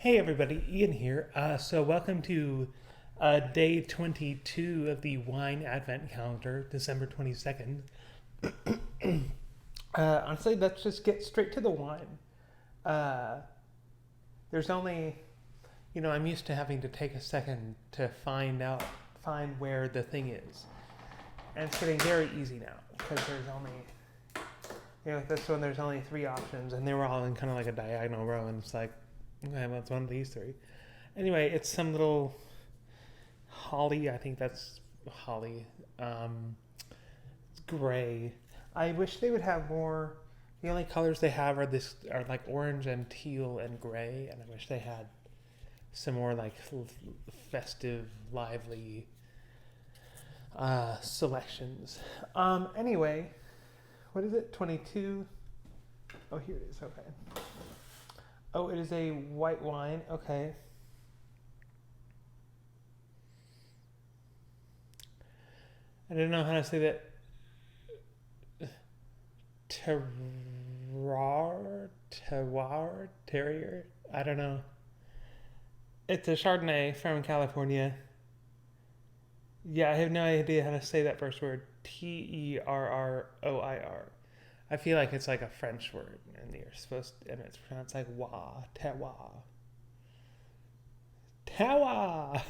Hey everybody, Ian here. So welcome to day 22 of the wine advent calendar, December 22nd. Honestly, let's just get straight to the wine. Uh, there's only, I'm used to having to take a second to find where the thing is. And it's getting very easy now because there's only, with this one, there's only three options and they were all in kind of like a diagonal row and it's like, okay, well, it's one of these three. Anyway, it's some little holly. I think that's holly. It's gray. I wish they would have more. The only colors they have are like orange and teal and gray, and I wish they had some more like festive, lively selections. Anyway, what is it? 22. Oh, here it is. Okay. Oh, it is a white wine. Okay. I don't know how to say that. Terrier. I don't know. It's a Chardonnay from California. Yeah, I have no idea how to say that first word. Terroir. I feel like it's like a French word, and and it's pronounced like terroir. Terroir.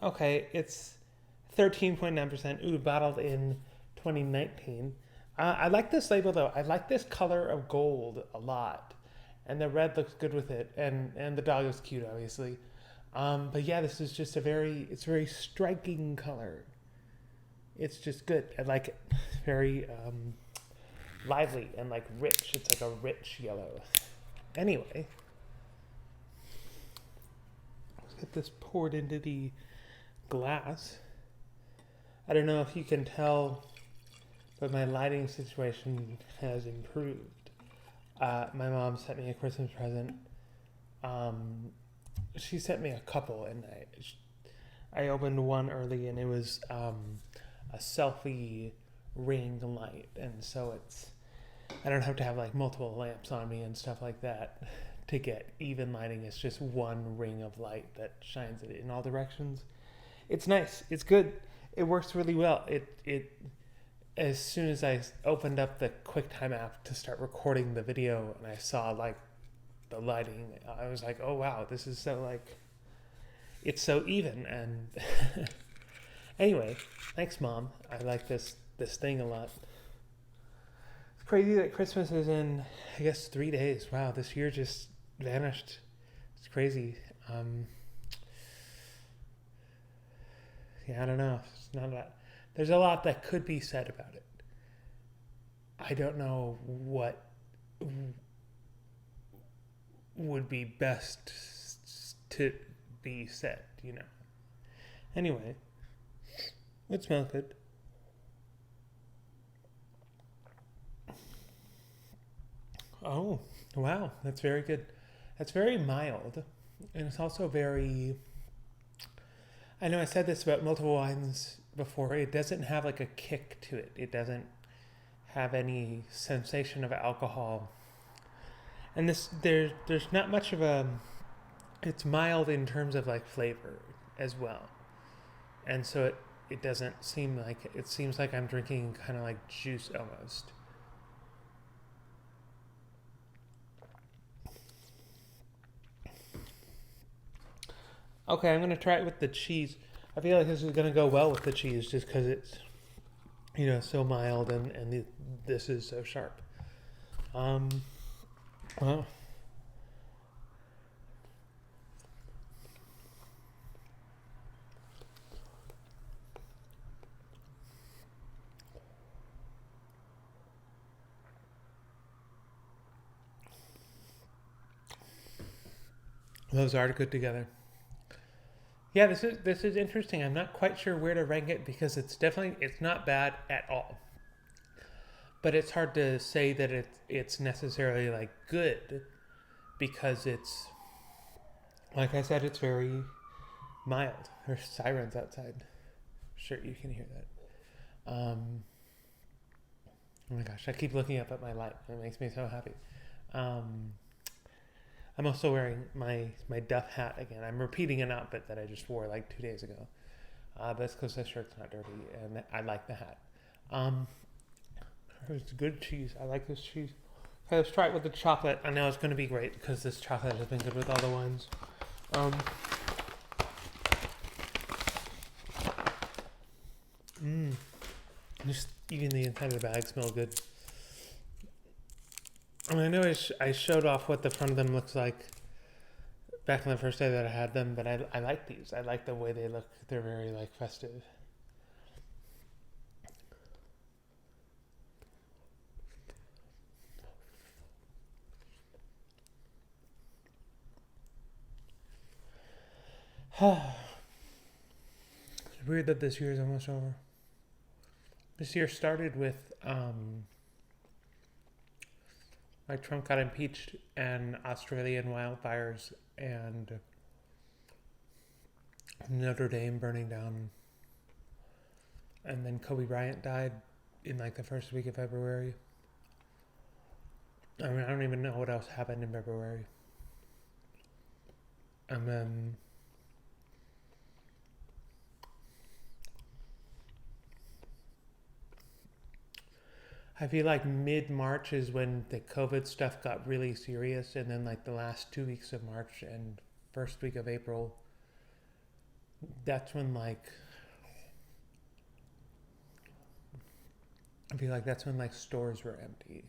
Okay, it's 13.9%. Ooh, bottled in 2019. I like this label though. I like this color of gold a lot, and the red looks good with it, and the dog is cute, obviously. But yeah, this is just it's a very striking color. It's just good. I like it. It's very lively and like rich. It's like a rich yellow. Anyway, let's get this poured into the glass. I don't know if you can tell, but my lighting situation has improved. My mom sent me a Christmas present. She sent me a couple, and I opened one early, and it was a selfie ring light, and so I don't have to have like multiple lamps on me and stuff like that to get even lighting. It's just one ring of light that shines it in all directions. It's nice. It's good. It works really well. It as soon as I opened up the QuickTime app to start recording the video and I saw like the lighting, I was like, oh wow, this is so like it's so even. And anyway, thanks mom. I like this thing a lot. It's crazy that Christmas is in, I guess, 3 days. Wow, this year just vanished. It's crazy. Yeah, I don't know. It's not that. There's a lot that could be said about it. I don't know what would be best to be said. Anyway, it smells good. Oh, wow. That's very good. That's very mild. And it's also very. I know I said this about multiple wines before. It doesn't have like a kick to it. It doesn't have any sensation of alcohol. And there's not much of a. It's mild in terms of like flavor as well, and so it doesn't seem like it seems like I'm drinking kind of like juice almost. Okay, I'm gonna try it with the cheese. I feel like this is gonna go well with the cheese just because it's so mild and this is so sharp. Um, well, those are good together. Yeah, this is interesting. I'm not quite sure where to rank it because it's not bad at all. But it's hard to say that it's necessarily like good because it's like I said, it's very mild. There's sirens outside. Sure, you can hear that. Oh my gosh, I keep looking up at my light. It makes me so happy. Um, I'm also wearing my Duff hat again. I'm repeating an outfit that I just wore like 2 days ago. But it's because the shirt's not dirty, and I like the hat. Um, it's good cheese. I like this cheese. Okay, let's try it with the chocolate. I know it's going to be great because this chocolate has been good with all the wines. Um, just even the inside of the bag smell good. I mean, I know I showed off what the front of them looks like back on the first day that I had them, but I like these. I like the way they look. They're very like festive. It's weird that this year is almost over. This year started with like Trump got impeached and Australian wildfires and Notre Dame burning down, and then Kobe Bryant died in like the first week of February. I mean, I don't even know what else happened in February. And then I feel like mid-March is when the COVID stuff got really serious, and then like the last 2 weeks of March and first week of April, that's when like I feel like that's when like stores were empty.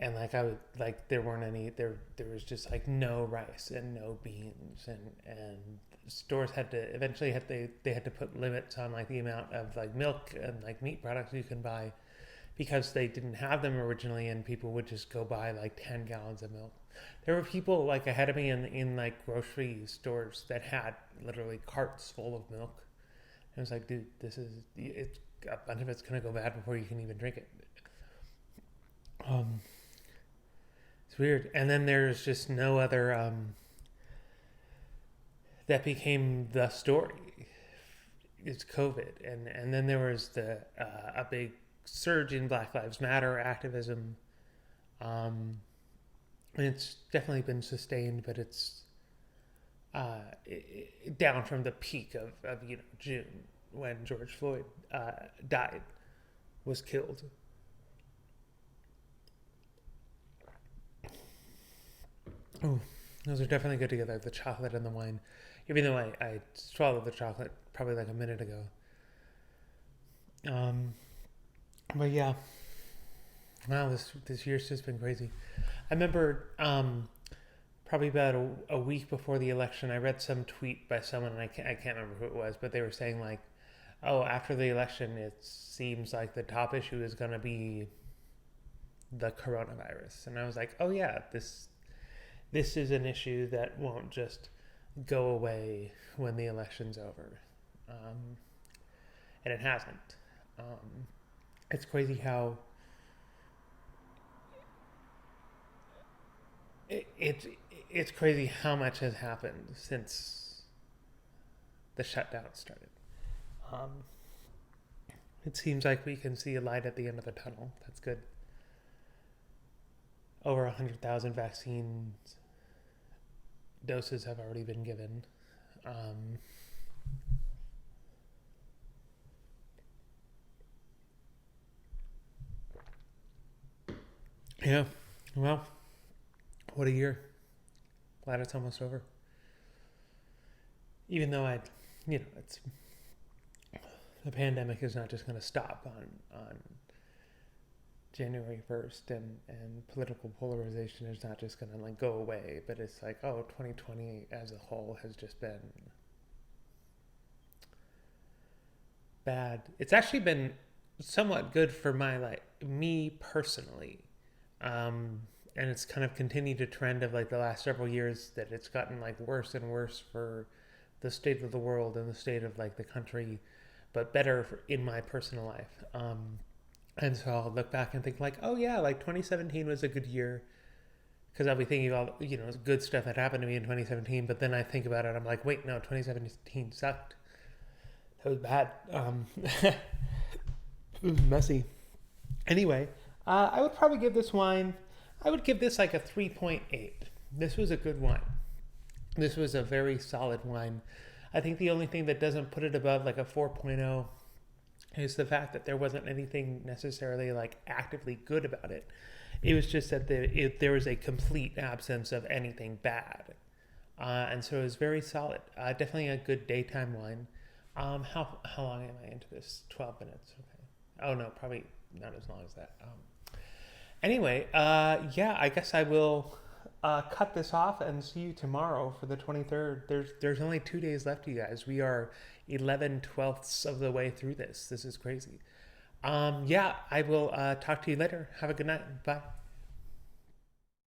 And like I would like there weren't any there was just like no rice and no beans, and stores had to eventually they had to put limits on like the amount of like milk and like meat products you can buy, because they didn't have them originally, and people would just go buy like 10 gallons of milk. There were people like ahead of me in like grocery stores that had literally carts full of milk. And I was like, dude, it's a bunch of it's gonna go bad before you can even drink it. It's weird. And then there's just no other that became the story. It's COVID, and then there was a big surge in Black Lives Matter activism. And it's definitely been sustained, but it's down from the peak of June, when George Floyd died, was killed. Oh, those are definitely good together, the chocolate and the wine. Even though I swallowed the chocolate probably like a minute ago. But yeah, wow, this year's just been crazy. I remember probably about a week before the election, I read some tweet by someone, and I can't remember who it was, but they were saying like, oh, after the election, it seems like the top issue is going to be the coronavirus. And I was like, oh yeah, this is an issue that won't just go away when the election's over. And it hasn't. It's crazy how it's crazy how much has happened since the shutdown started. It seems like we can see a light at the end of the tunnel. That's good. Over 100,000 vaccines doses have already been given. Yeah, well, what a year. Glad it's almost over. Even though it's the pandemic is not just going to stop on January 1st, and political polarization is not just going to like go away, but it's like, oh, 2020 as a whole has just been bad. It's actually been somewhat good for me personally. And it's kind of continued to trend of like the last several years that it's gotten like worse and worse for the state of the world and the state of like the country, but better in my personal life. And so I'll look back and think like, oh yeah, like 2017 was a good year, because I'll be thinking of all good stuff that happened to me in 2017. But then I think about it, I'm like, wait, no, 2017 sucked. That was bad. It was messy. Anyway, I would probably give this wine I would give this like a 3.8. This was a good wine. This was a very solid wine. I think the only thing that doesn't put it above like a 4.0 is the fact that there wasn't anything necessarily like actively good about it. It was just that there was a complete absence of anything bad. And so it was very solid. Definitely a good daytime wine. How long am I into this? 12 minutes. Okay. Oh no, probably not as long as that. Anyway, yeah, I guess I will cut this off and see you tomorrow for the 23rd. There's only 2 days left, you guys. We are 11/12ths of the way through this. This is crazy. Yeah, I will talk to you later. Have a good night. Bye.